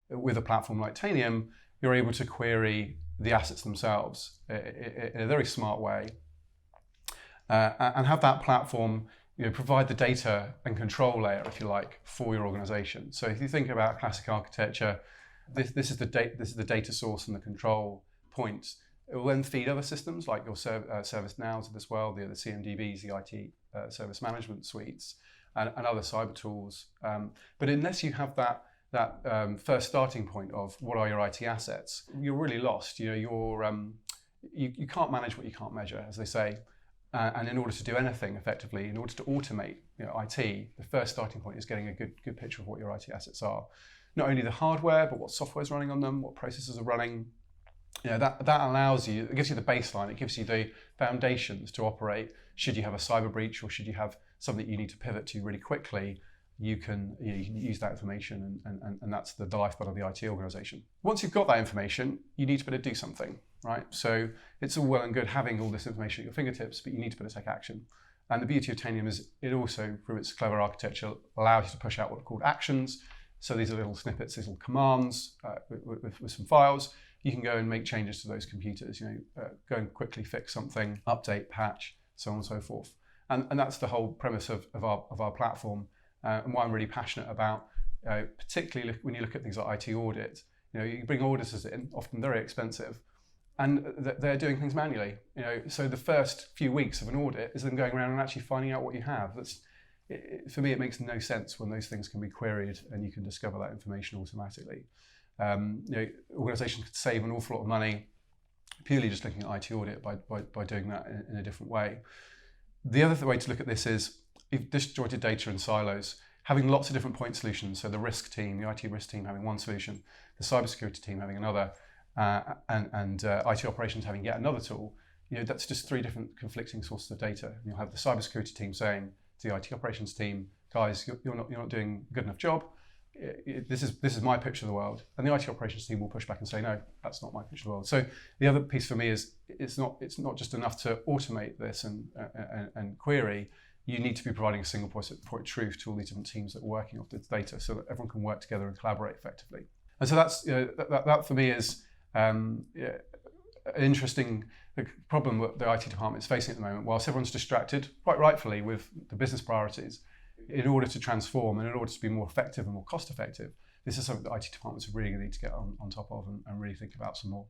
with a platform like Tanium, you're able to query the assets themselves in a very smart way, and have that platform provide the data and control layer, if you like, for your organization. So if you think about classic architecture, this is the data source and the control points. It will then feed other systems like your ServiceNows as well, the CMDBs, the IT service management suites, and other cyber tools. But unless you have that first starting point of what are your IT assets, you're really lost. You can't manage what you can't measure, as they say. And in order to do anything effectively, in order to automate IT, the first starting point is getting a good picture of what your IT assets are. Not only the hardware, but what software is running on them, what processes are running. That allows you, it gives you the baseline, it gives you the foundations to operate. Should you have a cyber breach or should you have something you need to pivot to really quickly, you can use that information, and that's the lifeblood of the IT organization. Once you've got that information, you need to be able to do something, right? So it's all well and good having all this information at your fingertips, but you need to be able to take action. And the beauty of Tanium is it also, through its clever architecture, allows you to push out what are called actions. So these are little snippets, these little commands with some files. You can go and make changes to those computers, go and quickly fix something, update, patch, so on and so forth. And that's the whole premise of our platform. And what I'm really passionate about, particularly when you look at things like IT audit, you bring auditors in, often very expensive, and they're doing things manually. So the first few weeks of an audit is them going around and actually finding out what you have. For me, it makes no sense when those things can be queried and you can discover that information automatically. Organizations could save an awful lot of money purely just looking at IT audit by doing that in a different way. The other way to look at this is you've disjointed data in silos, having lots of different point solutions. So the risk team, the IT risk team having one solution, the cybersecurity team having another, and IT operations having yet another tool. That's just three different conflicting sources of data. You'll have the cybersecurity team saying to the IT operations team, guys, you're not doing a good enough job. This is my picture of the world, and the IT operations team will push back and say, no, that's not my picture of the world. So the other piece for me is it's not just enough to automate this and query. You need to be providing a single point of truth to all these different teams that are working off this data, so that everyone can work together and collaborate effectively. And so that's that for me is an interesting problem that the IT department is facing at the moment. Whilst everyone's distracted, quite rightfully, with the business priorities, in order to transform and in order to be more effective and more cost effective, this is something that IT departments really need to get on top of and really think about some more.